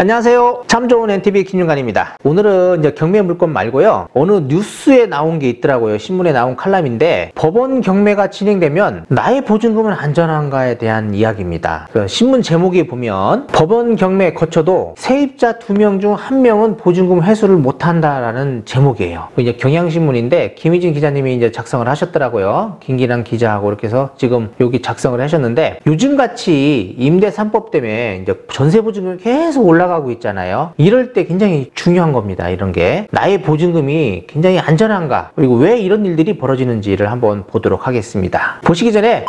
안녕하세요. 참 좋은 NTV 김윤관입니다. 오늘은 이제 경매 물건 말고요. 어느 뉴스에 나온 게 있더라고요. 신문에 나온 칼럼인데 법원 경매가 진행되면 나의 보증금은 안전한가에 대한 이야기입니다. 신문 제목에 보면 법원 경매 거쳐도 세입자 2명 중 1명은 보증금 회수를 못한다라는 제목이에요. 이제 경향신문인데 김희진 기자님이 이제 작성을 하셨더라고요. 김기란 기자하고 이렇게 해서 지금 여기 작성을 하셨는데 요즘같이 임대 3법 때문에 이제 전세 보증금이 계속 올라가고 있잖아요. 이럴 때 굉장히 중요한 겁니다. 이런 게 나의 보증금이 굉장히 안전한가, 그리고 왜 이런 일들이 벌어지는지를 한번 보도록 하겠습니다. 보시기 전에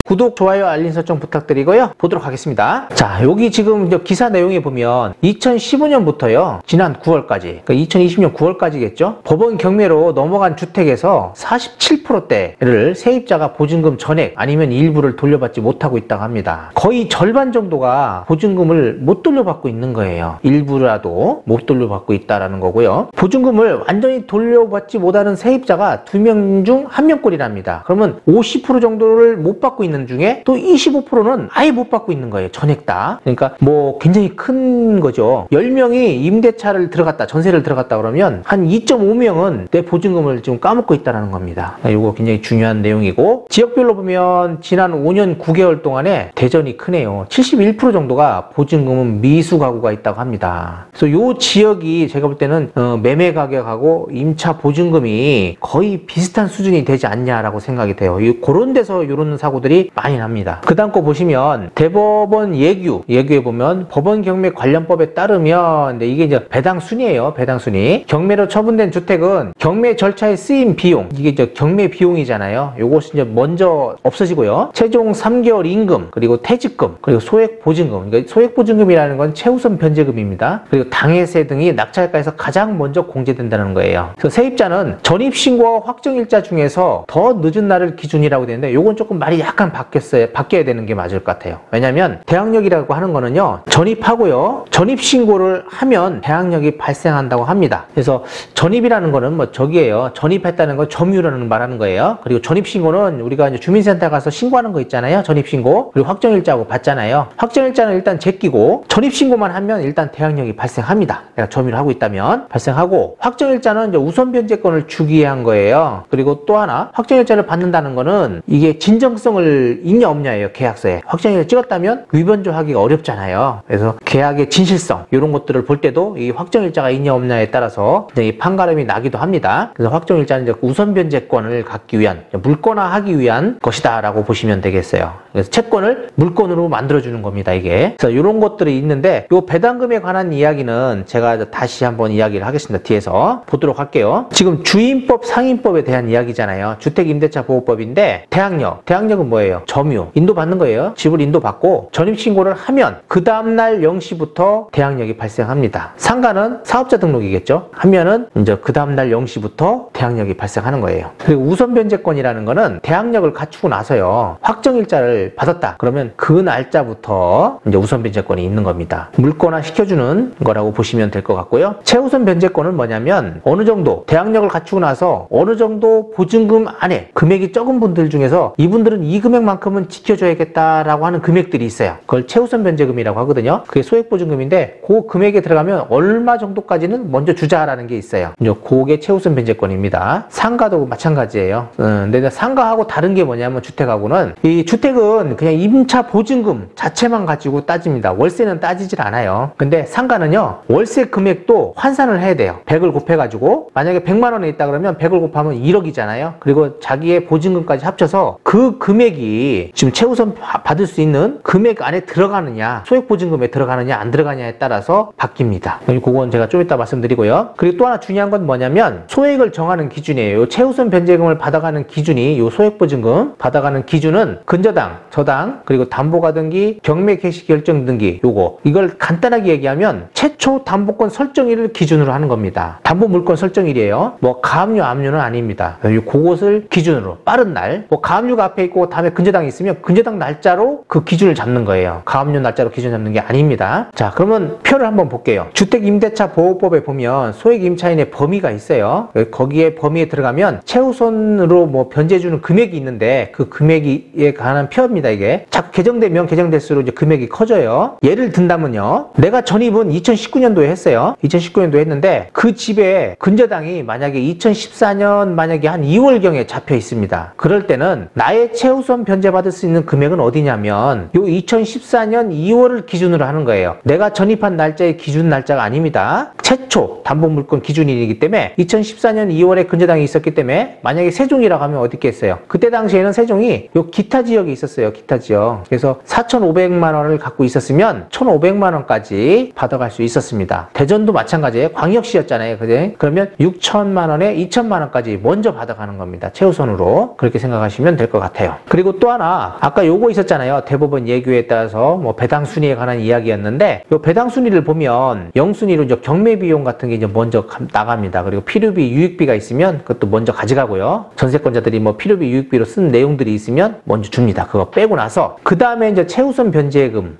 구독, 좋아요, 알림 설정 부탁드리고요. 보도록 하겠습니다. 자, 여기 지금 기사 내용에 보면 2015년부터요. 지난 9월까지, 그러니까 2020년 9월까지겠죠. 법원 경매로 넘어간 주택에서 47%대를 세입자가 보증금 전액 아니면 일부를 돌려받지 못하고 있다고 합니다. 거의 절반 정도가 보증금을 못 돌려받고 있는 거예요. 일부라도 못 돌려받고 있다라는 거고요. 보증금을 완전히 돌려받지 못하는 세입자가 2명 중 1명꼴이랍니다. 그러면 50% 정도를 못 받고 있는 중에 또 25%는 아예 못 받고 있는 거예요. 전액 다. 그러니까 뭐 굉장히 큰 거죠. 10명이 임대차를 들어갔다, 전세를 들어갔다 그러면 한 2.5명은 내 보증금을 지금 까먹고 있다는 겁니다. 이거 굉장히 중요한 내용이고, 지역별로 보면 지난 5년 9개월 동안에 대전이 크네요. 71% 정도가 보증금은 미수 가구가 있다고 합니다. 그래서 요 지역이 제가 볼 때는 매매 가격하고 임차 보증금이 거의 비슷한 수준이 되지 않냐라고 생각이 돼요. 그런 데서 이런 사고들이 많이 납니다. 그 다음 거 보시면 대법원 예규에 보면 법원 경매 관련법에 따르면 이게 이제 배당 순위예요. 배당 순위. 경매로 처분된 주택은 경매 절차에 쓰인 비용, 이게 이제 경매 비용이잖아요. 요것이 이제 먼저 없어지고요. 최종 3개월 임금, 그리고 퇴직금, 그리고 소액 보증금. 그러니까 소액 보증금이라는 건 최우선 변제금입니다. 그리고 당해세 등이 낙찰가에서 가장 먼저 공제된다는 거예요. 그래서 세입자는 전입신고와 확정일자 중에서 더 늦은 날을 기준이라고 되는데, 요건 조금 말이 약간 바뀌어야 되는 게 맞을 것 같아요. 왜냐면 대항력이라고 하는 거는요, 전입하고요, 전입신고를 하면 대항력이 발생한다고 합니다. 그래서 전입이라는 거는 뭐 저기예요. 전입했다는 건 점유라는 말하는 거예요. 그리고 전입신고는 우리가 이제 주민센터 가서 신고하는 거 있잖아요. 전입신고. 그리고 확정일자하고 받잖아요. 확정일자는 일단 제끼고 전입신고만 하면 일단 대항력이 발생합니다. 내가 점유를 하고 있다면 발생하고, 확정일자는 이제 우선 변제권을 주기 위한 거예요. 그리고 또 하나, 확정일자를 받는다는 거는 이게 진정성을 있냐 없냐예요. 계약서에 확정일자 찍었다면 위변조하기가 어렵잖아요. 그래서 계약의 진실성, 이런 것들을 볼 때도 이 확정일자가 있냐 없냐에 따라서 이 판가름이 나기도 합니다. 그래서 확정일자는 이제 우선 변제권을 갖기 위한, 물권화하기 위한 것이다 라고 보시면 되겠어요. 그래서 채권을 물권으로 만들어주는 겁니다, 이게. 그래서 이런 것들이 있는데, 이 배당금에 관한 이야기는 제가 다시 한번 이야기를 하겠습니다. 뒤에서 보도록 할게요. 지금 주임법, 상임법에 대한 이야기잖아요. 주택임대차보호법인데, 대항력은 뭐예요? 점유, 인도받는 거예요. 집을 인도받고 전입신고를 하면 그 다음날 0시부터 대항력이 발생합니다. 상가는 사업자 등록이겠죠. 하면은 이제 그 다음날 0시부터 대항력이 발생하는 거예요. 그리고 우선 변제권이라는 거는 대항력을 갖추고 나서요, 확정일자를 받았다 그러면 그 날짜부터 이제 우선 변제권이 있는 겁니다. 물권화 시켜주는 거라고 보시면 될 것 같고요. 최우선 변제권은 뭐냐면, 어느 정도 대항력을 갖추고 나서 어느 정도 보증금 안에 금액이 적은 분들 중에서 이분들은 이 금액만큼은 지켜줘야겠다라고 하는 금액들이 있어요. 그걸 최우선 변제금이라고 하거든요. 그게 소액보증금인데, 그 금액에 들어가면 얼마 정도까지는 먼저 주자라는 게 있어요. 이제 그게 최우선 변제권입니다. 상가도 마찬가지예요. 근데 상가하고 다른 게 뭐냐면, 주택하고는, 이 주택은 그냥 임차 보증금 자체만 가지고 따집니다. 월세는 따지질 않아요. 근데 상가는요, 월세 금액도 환산을 해야 돼요. 100을 곱해가지고, 만약에 100만 원에 있다 그러면 100을 곱하면 1억이잖아요. 그리고 자기의 보증금까지 합쳐서 그 금액이 지금 최우선 받을 수 있는 금액 안에 들어가느냐, 소액보증금에 들어가느냐 안 들어가냐에 따라서 바뀝니다. 그건 제가 좀 이따 말씀드리고요. 그리고 또 하나 중요한 건 뭐냐면, 소액을 정하는 기준이에요. 최우선 변제금을 받아가는 기준이, 이 소액보증금 받아가는 기준은 근저당, 저당, 그리고 담보가 등기, 경매 개시 결정 등기, 이걸 간단하게 얘기하면 최초 담보권 설정일을 기준으로 하는 겁니다. 담보 물권 설정일이에요. 뭐 가압류, 압류는 아닙니다. 그것을 기준으로 빠른 날, 뭐 가압류가 앞에 있고 다음에 근저당이 있으면 근저당 날짜로 그 기준을 잡는 거예요. 가압류 날짜로 기준 잡는 게 아닙니다. 자, 그러면 표를 한번 볼게요. 주택임대차 보호법에 보면 소액임차인의 범위가 있어요. 거기에 범위에 들어가면 최우선으로 뭐 변제해주는 금액이 있는데 그 금액에 관한 표입니다. 이게 자꾸 개정되면 개정될수록 이제 금액이 커져요. 예를 든다면요, 내가 전입은 2019년도에 했어요. 2019년도에 했는데 그 집에 근저당이 만약에 2014년 만약에 한 2월경에 잡혀 있습니다. 그럴 때는 나의 최우선 변제받을 수 있는 금액은 어디냐면 요 2014년 2월을 기준으로 하는 거예요. 내가 전입한 날짜의 기준 날짜가 아닙니다. 최초 담보물건 기준이기 때문에 2014년 2월에 근저당이 있었기 때문에 만약에 세종이라고 하면 어디 있겠어요? 그때 당시에는 세종이 요 기타 지역이 있었어요. 기타 지역. 그래서 4,500만 원을 갖고 있었으면 1,500만 원까지 받아갈 수 있었습니다. 대전도 마찬가지예요. 광역시였잖아요. 그제? 그러면 6천만 원에 2천만 원까지 먼저 받아가는 겁니다. 최우선으로. 그렇게 생각하시면 될 것 같아요. 그리고 또 하나, 아까 요거 있었잖아요. 대법원 예규에 따라서 뭐 배당 순위에 관한 이야기였는데, 요 배당 순위를 보면 0순위로 이제 경매 비용 같은 게 이제 먼저 나갑니다. 그리고 필요비, 유익비가 있으면 그것도 먼저 가져가고요. 전세권자들이 뭐 필요비, 유익비로 쓴 내용들이 있으면 먼저 줍니다. 그거 빼고 나서 그 다음에 이제 최우선 변제금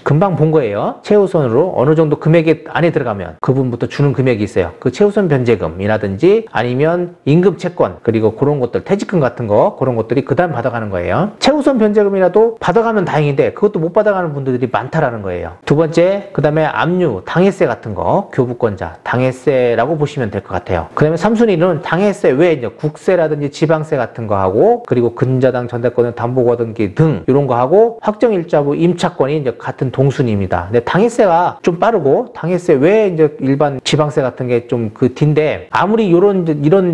금방 본 거예요. 최우선으로 어느 정도 금액에 안에 들어가면 그분부터 주는 금액이 있어요. 그 최우선 변제금이라든지 아니면 임금 채권, 그리고 그런 것들, 퇴직금 같은 거, 그런 것들이 그 다음 받아가는 거예요. 최우선 변제금이라도 받아가면 다행인데 그것도 못 받아가는 분들이 많다라는 거예요. 두 번째, 그 다음에 압류, 당해세 같은 거, 교부권자, 당해세라고 보시면 될 것 같아요. 그 다음에 3순위는 당해세 외에 이제 국세라든지 지방세 같은 거 하고, 그리고 근저당, 전세권, 담보거등기 등 이런 거 하고, 확정일자부 임차권이 이제 같은 동순위입니다. 근데 당해세가 좀 빠르고, 당해세 외에 이제 일반 지방세 같은 게 좀 그 뒤인데, 아무리 이런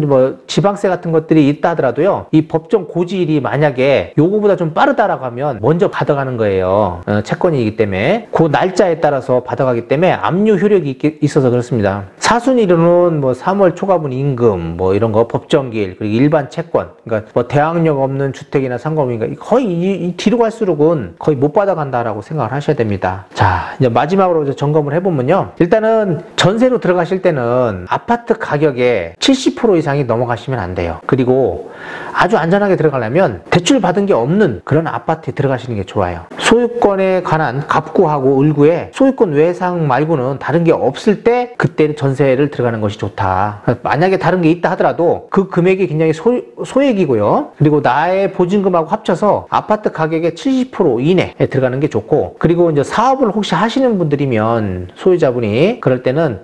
뭐 지방세 같은 것들이 있다 하더라도요, 이 법정 고지일이 만약에 요거보다 좀 빠르다라고 하면 먼저 받아가는 거예요. 채권이기 때문에 그 날짜에 따라서 받아가기 때문에 압류 효력이 있어서 그렇습니다. 4순위로는 뭐 3월 초과분 임금 뭐 이런 거, 법정기일, 그리고 일반 채권, 그러니까 뭐 대항력 없는 주택이나 상가니까 거의 이 뒤로 갈수록은 거의 못 받아간다라고 생각을 하셔야 됩니다. 자, 이제 마지막으로 이제 점검을 해보면요, 일단은 전세로 들어가실 때는 아파트 가격의 70% 이상이 넘어가시면 안 돼요. 그리고 아주 안전하게 들어가려면 대출 받은 게 없는 그런 아파트에 들어가시는 게 좋아요. 소유권에 관한 갑구하고 을구에 소유권 외상 말고는 다른 게 없을 때 그때는 전세를 들어가는 것이 좋다. 만약에 다른 게 있다 하더라도 그 금액이 굉장히 소액이고요. 그리고 나의 보증금하고 합쳐서 아파트 가격의 70% 이내에 들어가는 게 좋고, 그리고 이제 사업을 혹시 하시는 분들이면 소유자분이 그럴 때는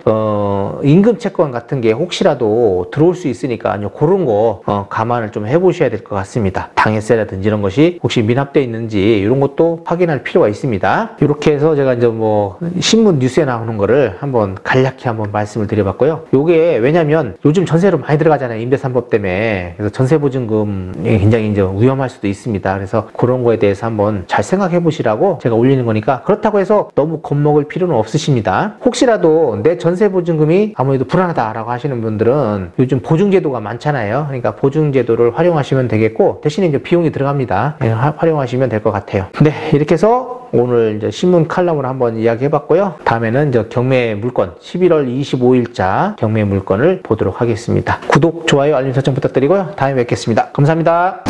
임금 채권 같은 게 혹시라도 들어올 수 있으니까 그런 거 감안을 좀 해보셔야 될 것 같습니다. 당해세라든지 이런 것이 혹시 미납되어 있는지 이런 것도 확인할 필요가 있습니다. 이렇게 해서 제가 이제 뭐 신문 뉴스에 나오는 거를 한번 간략히 한번 말씀을 드려봤고요. 요게 왜냐면 요즘 전세로 많이 들어가잖아요. 임대3법 때문에. 그래서 전세보증금이 굉장히 이제 위험할 수도 있습니다. 그래서 그런 거에 대해서 한번 잘 생각해 보시라고 제가 올리는 거니까, 그렇다고 해서 너무 겁먹을 필요는 없으십니다. 혹시라도 내 전세보증금이 아무래도 불안하다라고 하시는 분들은 요즘 보증제도가 많잖아요. 그러니까 보증제도를 활용하시면 되겠고, 대신에 이제 비용이 들어갑니다. 활용하시면 될 것 같아요. 네, 이렇게 해서 오늘 이제 신문 칼럼을 한번 이야기해봤고요. 다음에는 이제 경매 물건 11월 25일자 경매 물건을 보도록 하겠습니다. 구독, 좋아요, 알림 설정 부탁드리고요. 다음에 뵙겠습니다. 감사합니다.